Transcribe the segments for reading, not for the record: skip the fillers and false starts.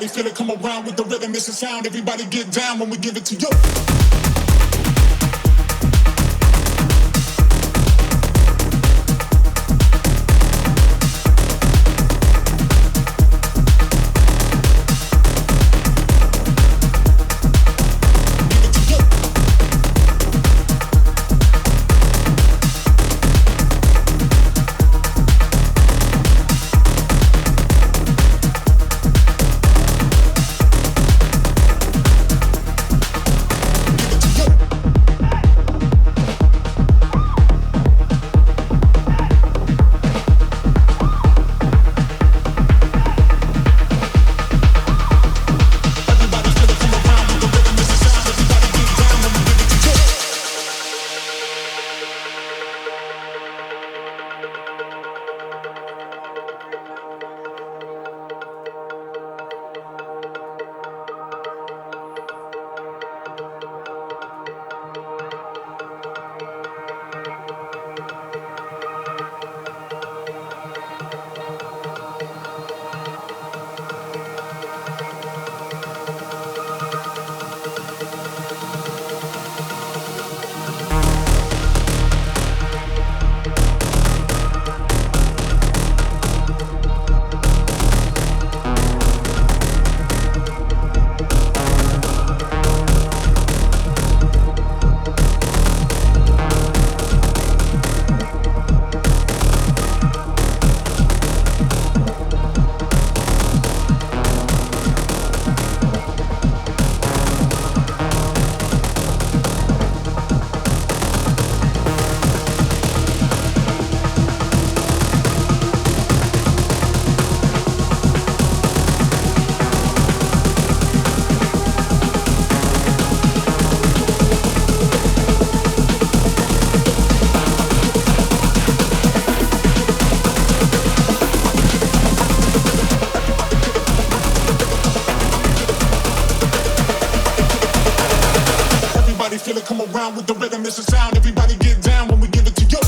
Everybody feel it, come around with the rhythm, it's a sound. Everybody get down when we give it to you. Feel it, come around with the rhythm, it's a sound. Everybody get down when we give it to you.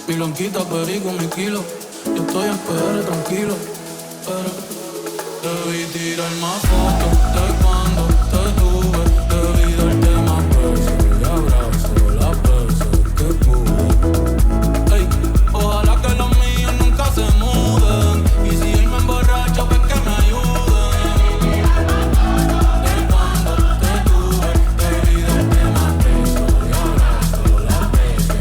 Mi blanquita, perico, mi kilo. Yo estoy en PR, tranquilo. Pero debí tirar más fotos de cuando te tuve. Debí darte más besos y abrazos las veces que pude. Ey, ojalá que los míos nunca se muden. Y si él me emborracha, pues que me ayuden. De cuando te tuve. Debí darte más besos y abrazos las veces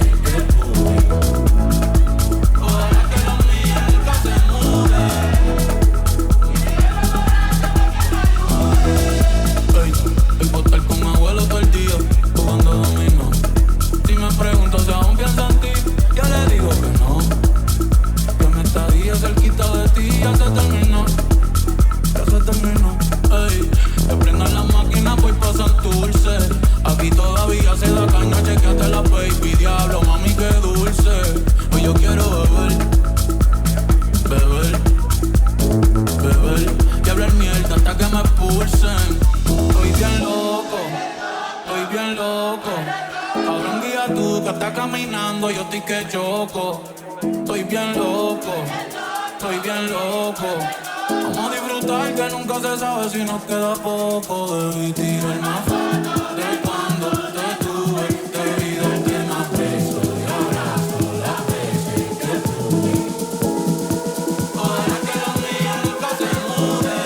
loco. Cabrón, guía tú que estás caminando, yo estoy que choco. Estoy bien loco, estoy bien loco. Vamos a disfrutar que nunca se sabe si nos queda poco. Debí tirar más fotos de cuando te tuve. Debí darte más besos y abrazos las veces que pude. Ojalá que lo mío nunca se mude.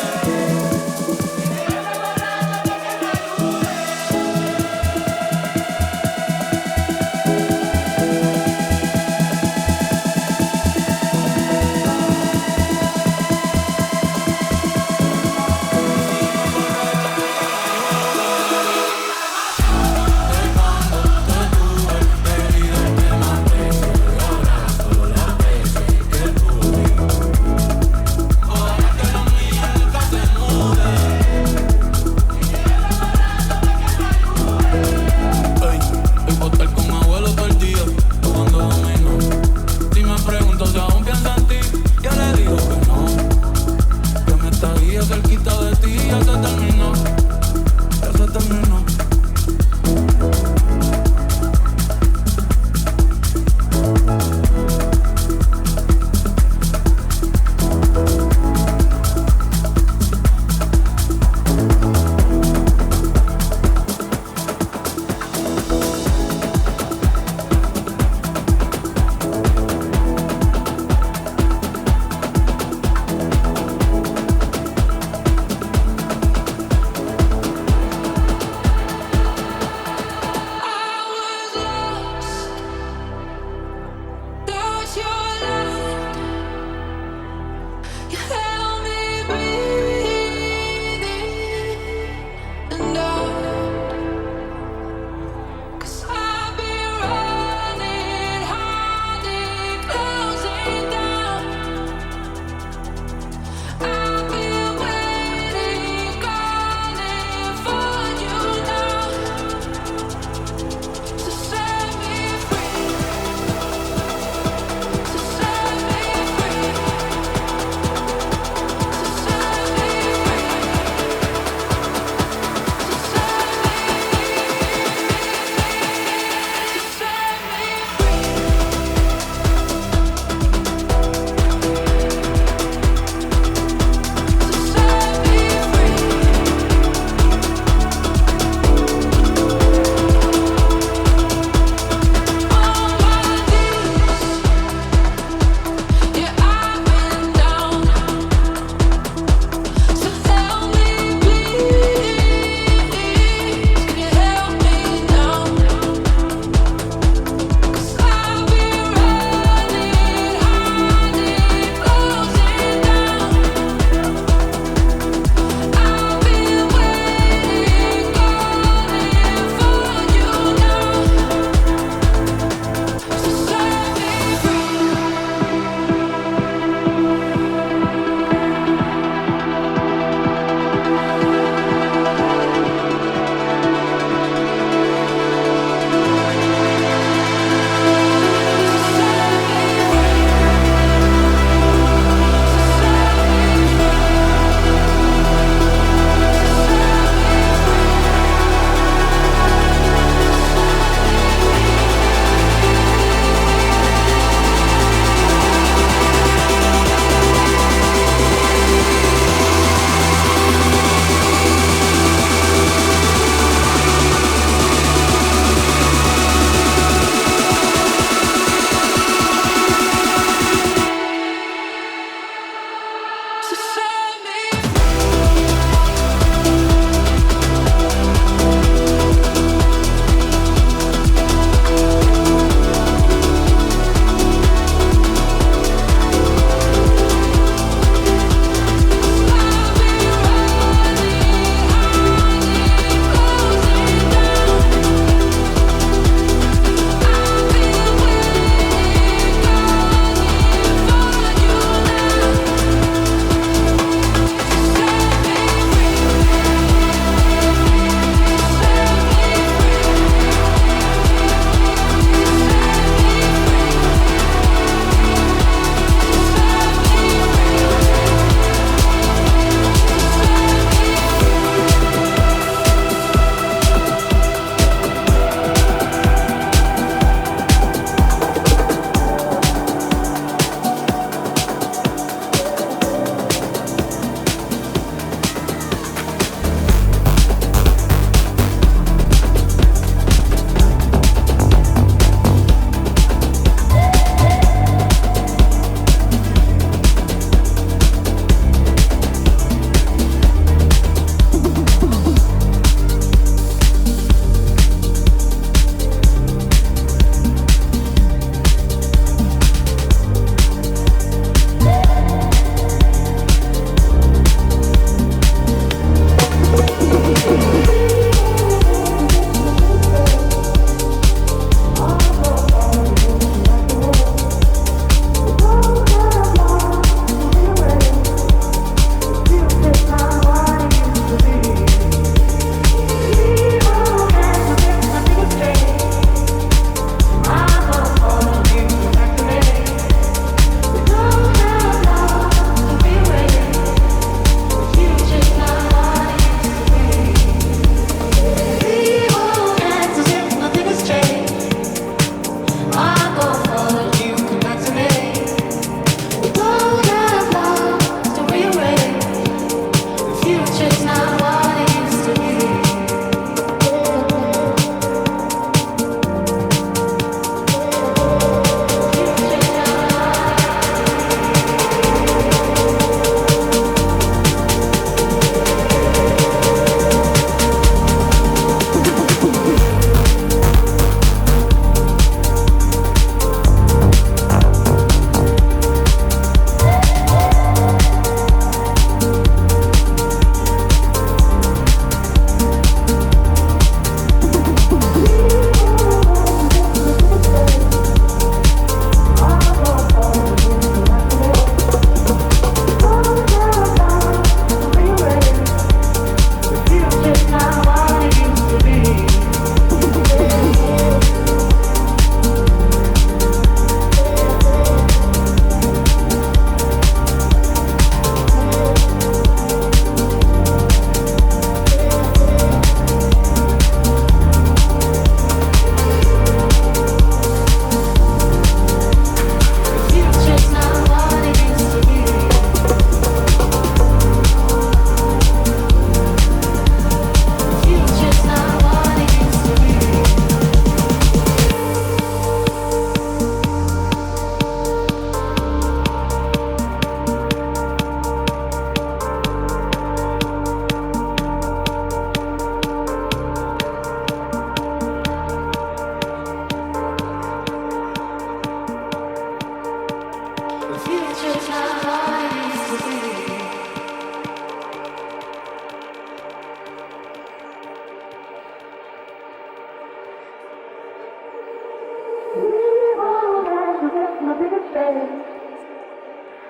nothing to say.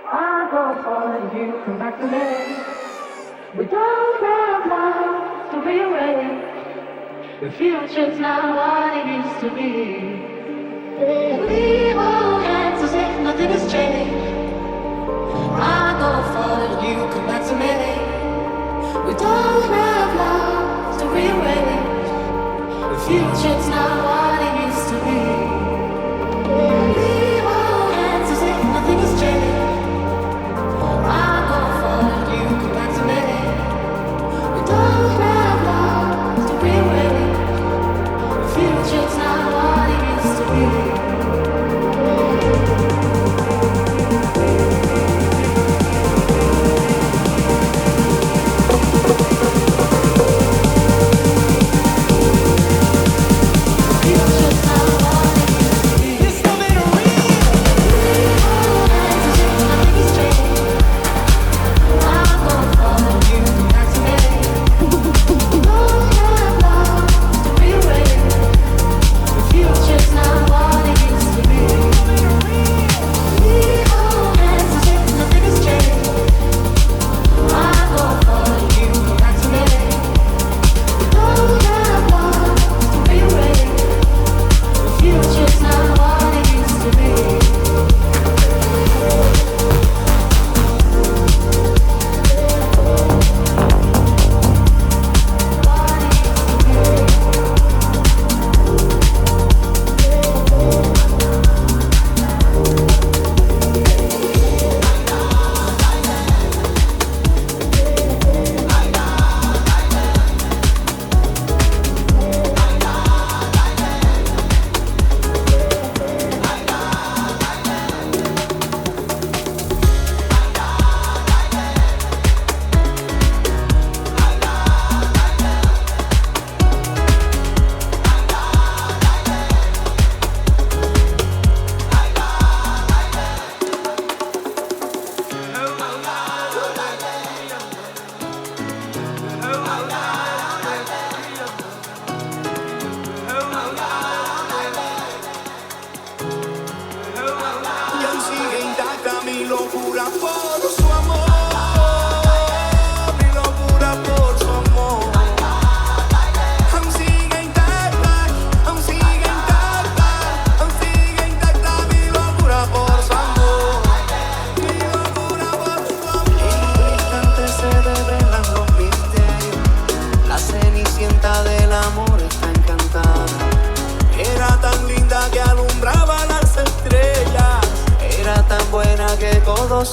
I go for it, you come back to me. We don't have love to rearrange. The future's not what it used to be. We hold hands as if nothing has changed. I go for it, you come back to me. We don't have love to rearrange. The future's not what it used to be. We hold hands as if nothing has changed. I go for it, you come back to me. We don't have love to rearrange. The future's not what it used to be.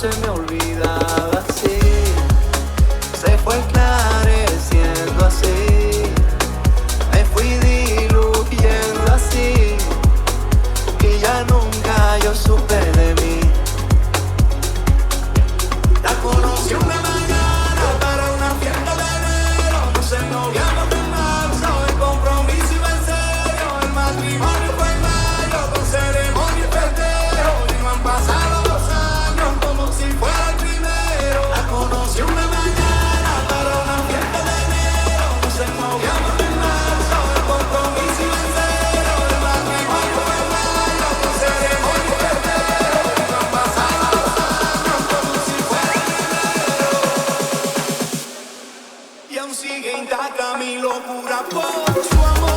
Se me olvidaba así, se fue esclareciendo así, me fui diluyendo así, y ya nunca yo supe de mí. La conocí una mañana para una fiesta de enero, nos ennoviamos en marzo, el compromiso iba en serio, el matrimonio fue en mayo, con ceremonia y festejo, y no han pasado 2 años como si fuera el primero. La conocí una mañana para una fiesta de enero, nos ennoviamos en marzo, el compromiso iba en serio, el matrimonio fue en mayo, con ceremonia y festejo, y no han pasado 2 años como si fuera el primero. Y aún sigue intacta mi locura por su amor.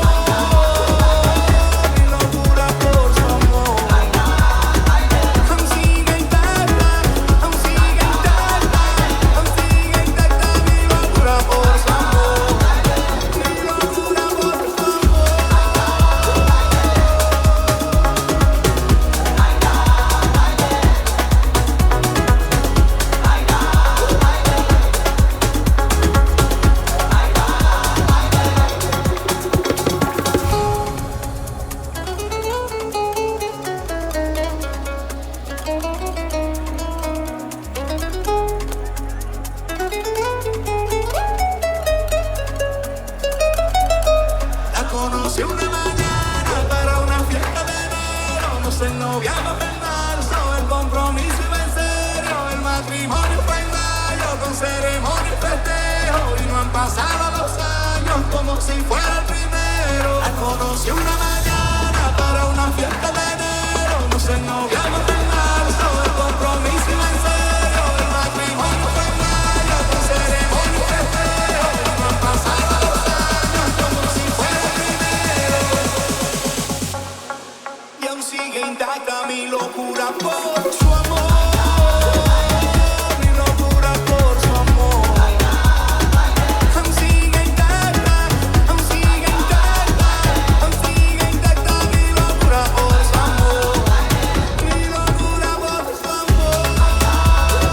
Conocí una mañana para una fiesta de enero, nos ennoviamos en marzo, el compromiso iba en serio, el matrimonio fue en mayo, con ceremonia y festejo, y no han pasado 2 años como si fuera el primero. La conocí una mañana para una fiesta de enero, nos ennoviamos en marzo. sigue intacta mi locura por su amor. Mi locura por su amor. Aún sigue intacta, aún sigue intacta, aún sigue intacta mi locura por su amor. Mi locura por su amor.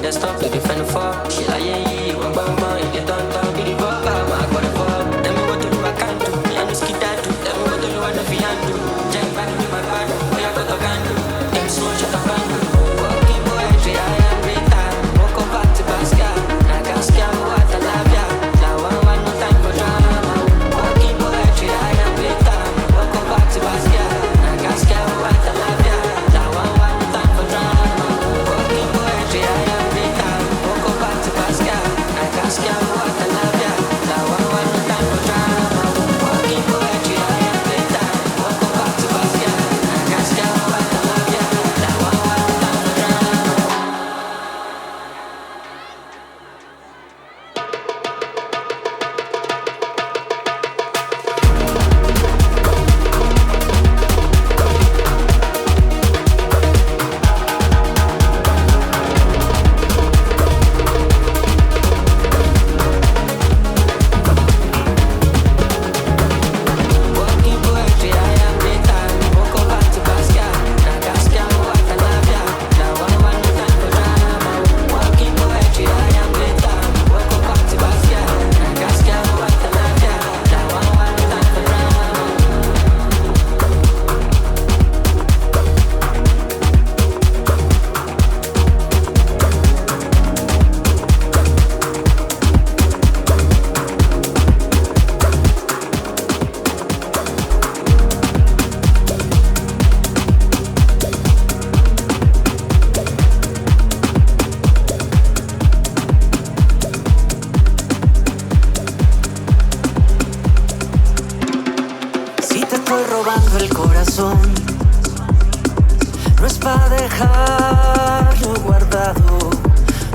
the stop to defend the fall. She like, yeah, one bang, you get on top, you the fuck, I'm a quarter fall. Tell me what to do, I can't do. Me and the skid that do. Tell me what to do, I don't feel I do. Jump back in my bag, we are got a can do. Them small shut up and do. Walking poetry, I am great time. Walk up back to Pascal. I can't scam what I love ya. Now I want no time for drama. Walking poetry, I am great time. Walk up back to Pascal. I can't scam what I love ya. Now I want no time for drama. Walking poetry, I am great time. Walk up back to Pascal. I can't scam what I love ya. Now I want no time for drama. Walking poetry, I am great time. Walk up back to Pascal. I can't scam what I love ya. Now I want no time for drama. Walking poetry, I am great time. Walk up back to Pascal. I can't scam what I love ya. Now I want no time for drama. Walking poetry, I am great time. Walk up back to Pascal. I can't scam what I love ya. Now I want no time for drama. Si te estoy robando el corazón, no es para dejarlo guardado,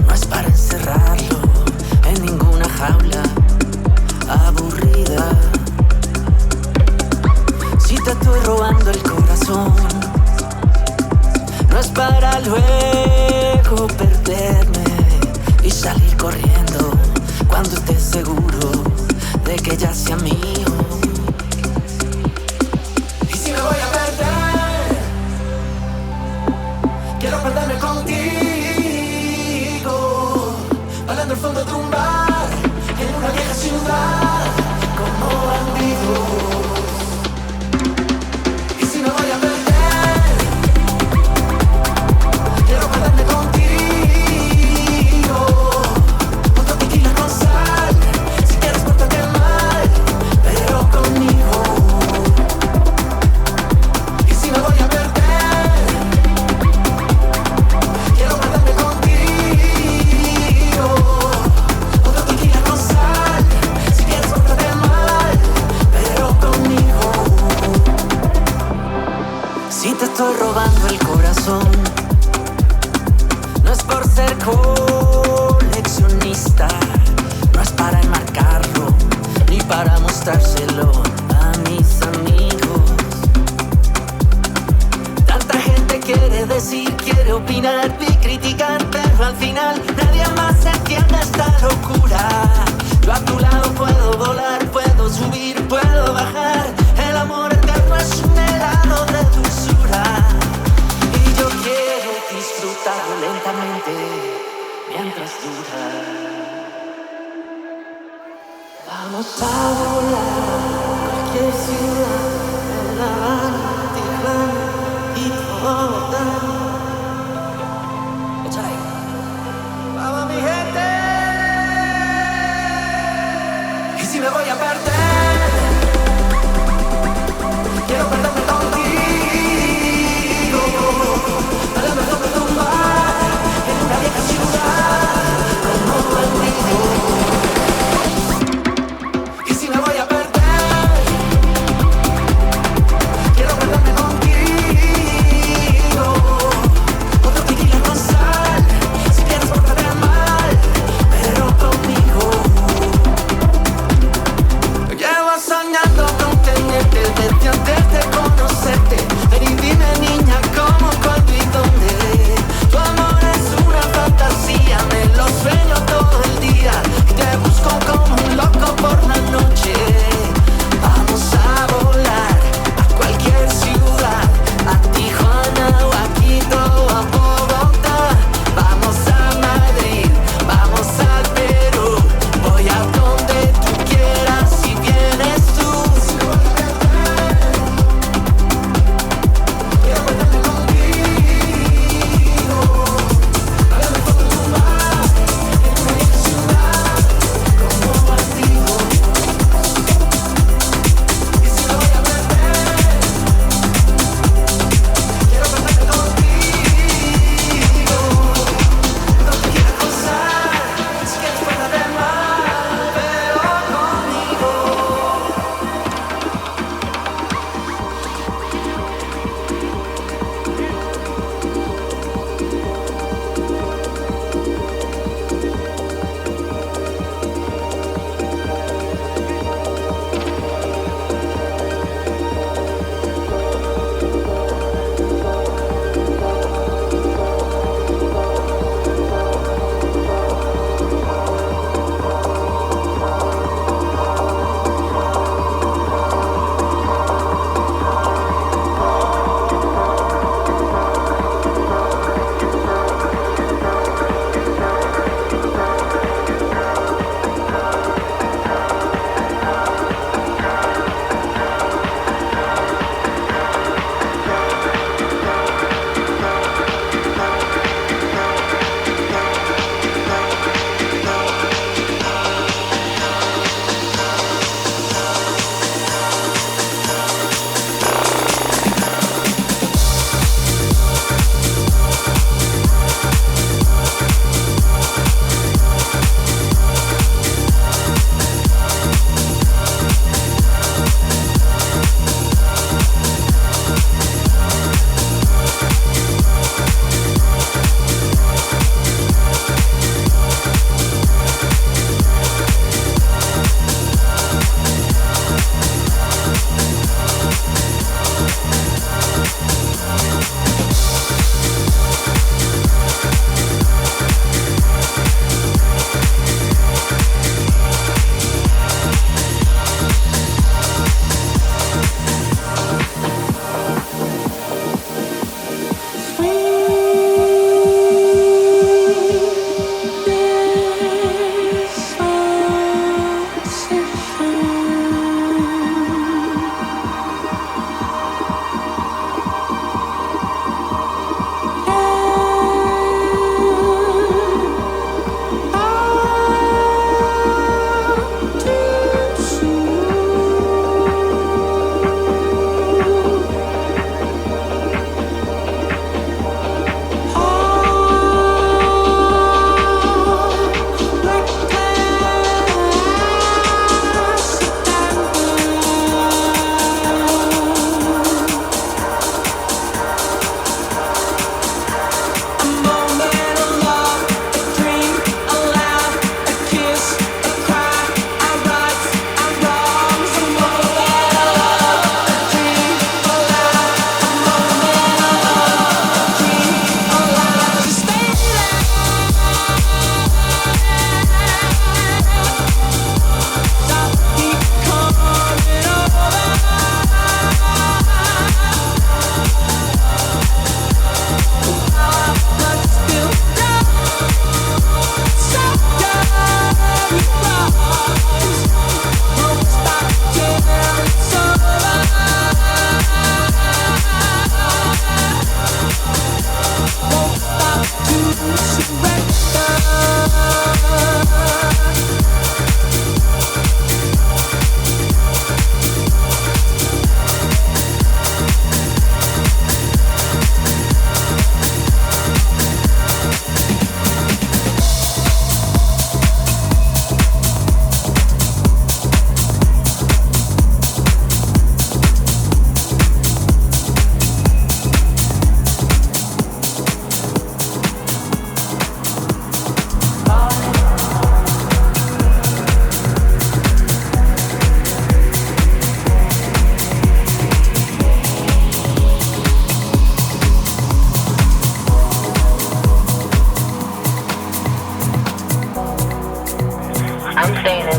no es para encerrarlo en ninguna jaula aburrida. Si te estoy robando el corazón, no es para luego perderme y salir corriendo cuando estés seguro de que ya sea mío. Y si me voy a perder, quiero perderme contigo, bailando al fondo de un bar, en una vieja ciudad, como bandidos. Y si me voy a perder, quiero perderme contigo, otro tequila con sal, si quieres pórtate mal, pero conmigo. Y si me voy a perder, quiero perderme contigo, otro tequila con sal, si quieres pórtate mal, pero conmigo. Si te estoy robando el corazón, no es por ser coleccionista, no es para enmarcarlo, ni para mostrárselo a mis amigos. Tanta gente quiere decir, quiere opinar y criticar, pero al final nadie más entiende esta locura. Yo a tu lado puedo volar, puedo subir, puedo bajar. El amor eterno es un helado de dulzura, y yo quiero disfrutarlo lentamente mientras dura. Vamos a volar cualquier ciudad, en La Habana, Tijuana y Bogotá. Échale. Vamos mi gente. Y si me voy a perder, quiero perderme contigo, bailando al fondo de un bar, en una vieja ciudad, como bandido. Y si me voy a perder, quiero perderme contigo,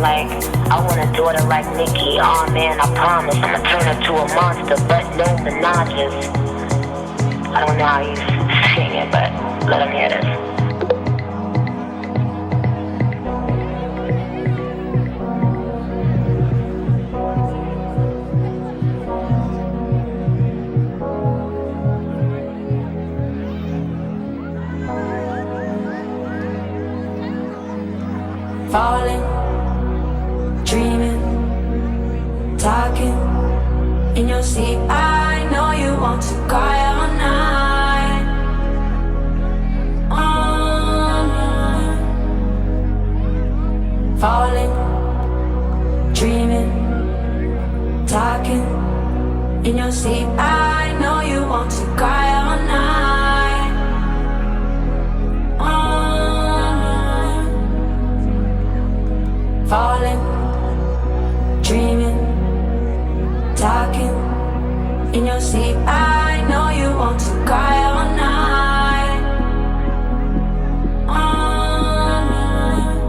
like, I want a daughter like Nikki. Oh man, I promise I'ma turn her to a monster, but no menages. I don't know how you sing it, but let them hear this. Falling, dreaming, talking in your sleep. I know you want to cry all night. All night. Falling, dreaming, talking in your sleep. I know you want to cry all night. All night. Falling, dreaming, talking in your sleep. I know you want to cry all night. All night.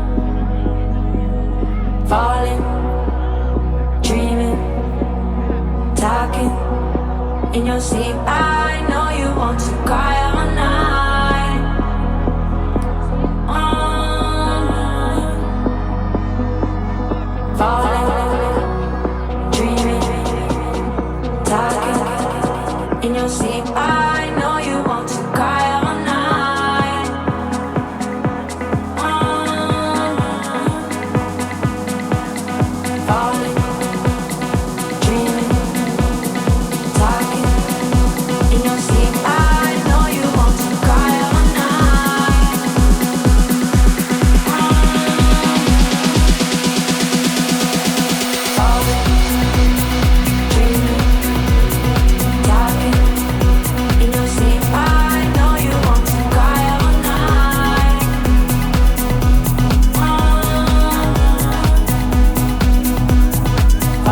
Falling, dreaming, talking in your sleep. I know you want to cry all night. All night. Falling, dreaming, talking in your sleep. I know you want to cry all night. All night. Falling, dreaming, talking in your sleep. I know you want to cry all night. Falling, dreaming, talking in your sleep. I know you want to cry all night.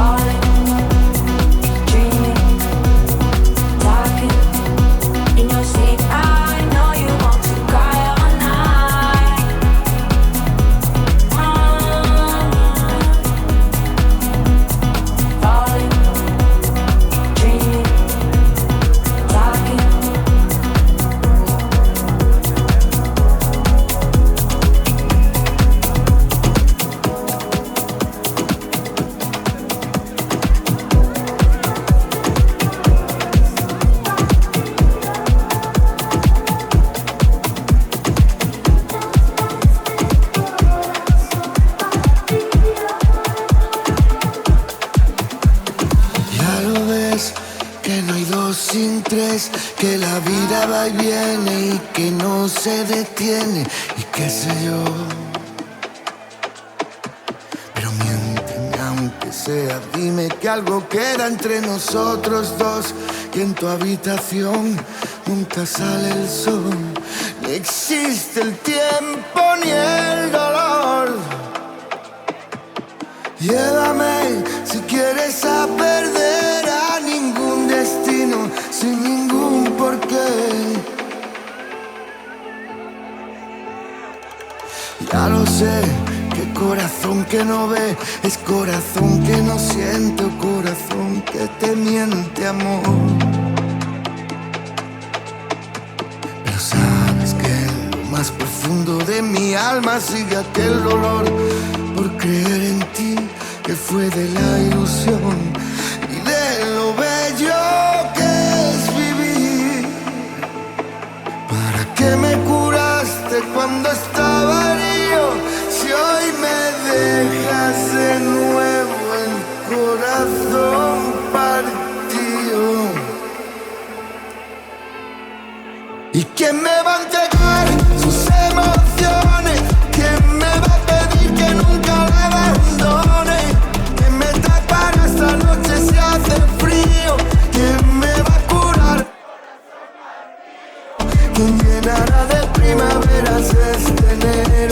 Falling, dreaming, talking in your sleep. I know you want to cry all night. Falling, dreaming, talking. Ya lo ves, que no hay dos sin tres, que la vida va y viene y que no se detiene y qué sé yo. Pero miénteme aunque sea, dime que algo queda entre nosotros dos, que en tu habitación nunca sale el sol, ni existe el tiempo ni el dolor. Llévame si quieres a perder a ningún destino, sin ningún porqué. Ya lo sé, que corazón que no ve es corazón que no siente, o corazón que te miente, amor. Pero sabes que en lo más profundo de mi alma sigue aquel dolor por creer en ti, que fue de la ilusión y de lo bello que es vivir. ¿Para qué me curaste cuando estaba herido? Si hoy me dejas de nuevo el corazón partido. ¿Y quién me va a entregar sus emociones? ¿Quién me va a pedir que nunca la abandone? ¿Quién me tapará esta noche si hace frío? ¿Quién me va a curar? ¿Quién llenará de primaveras este enero?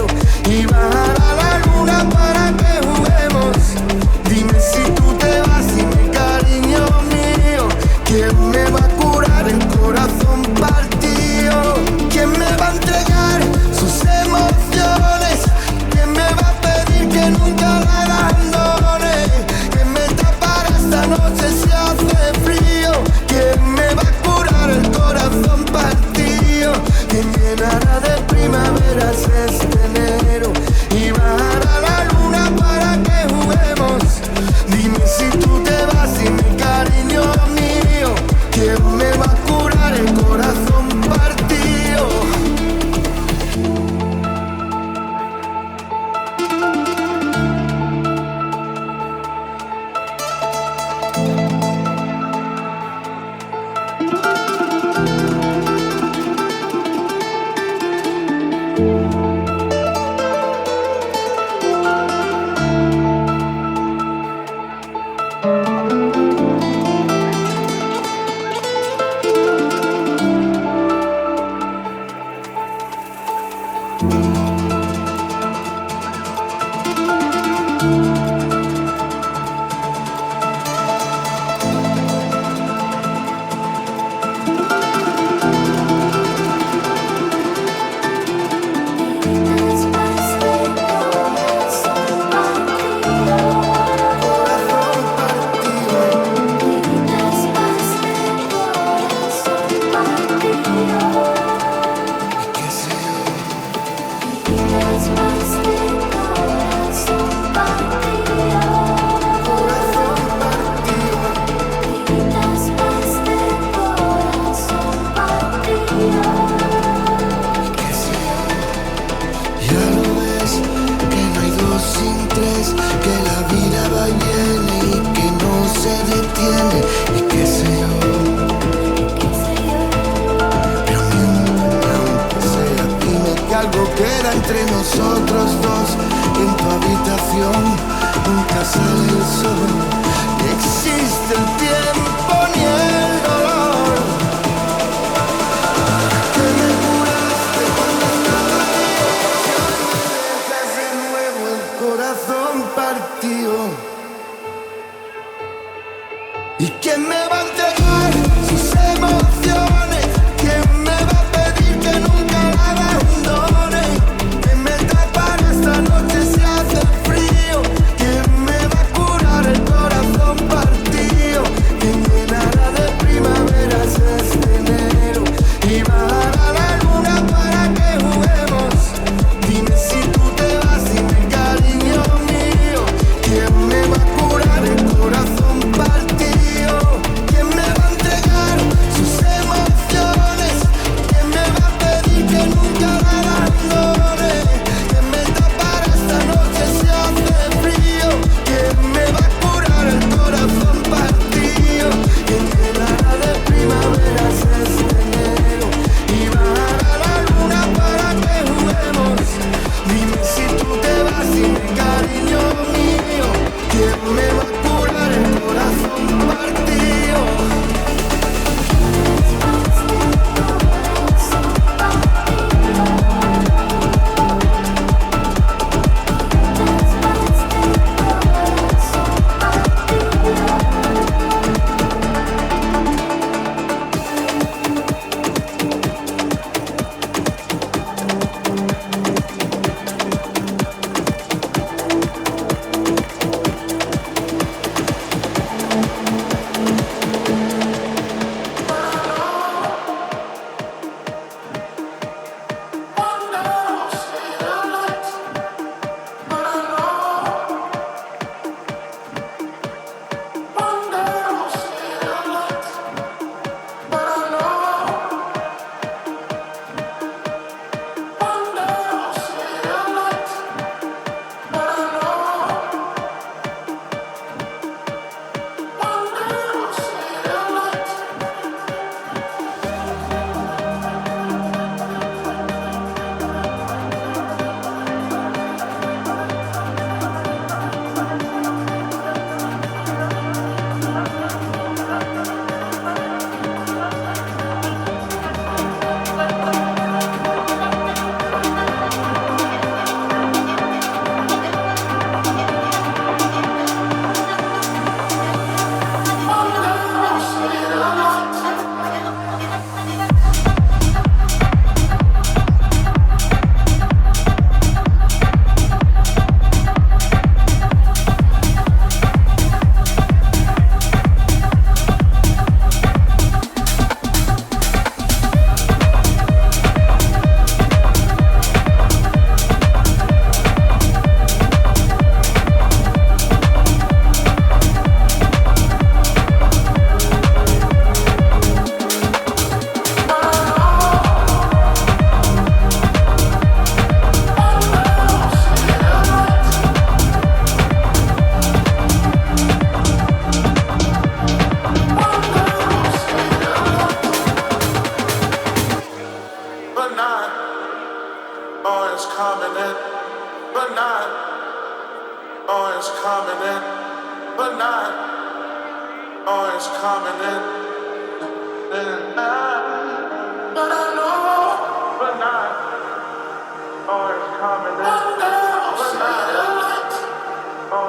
Oh,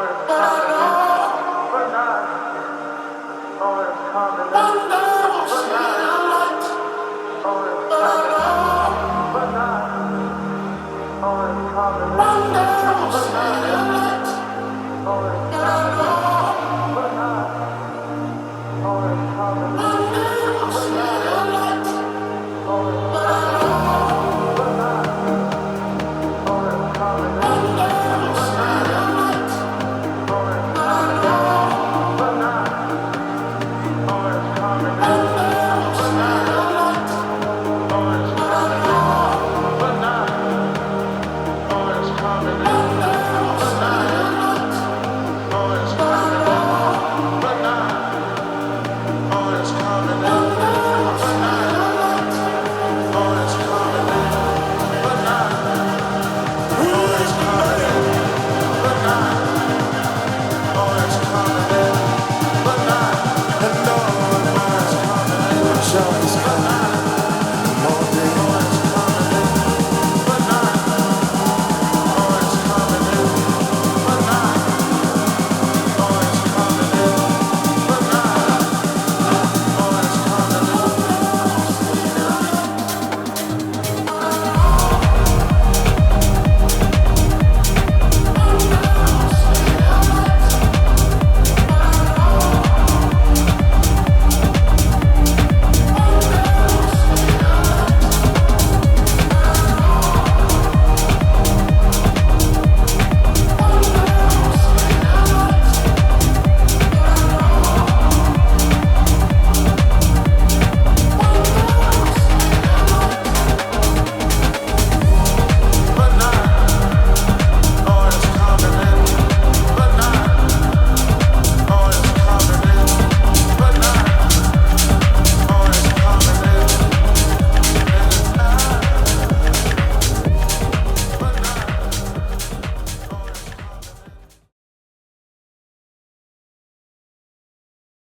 vamos a amar.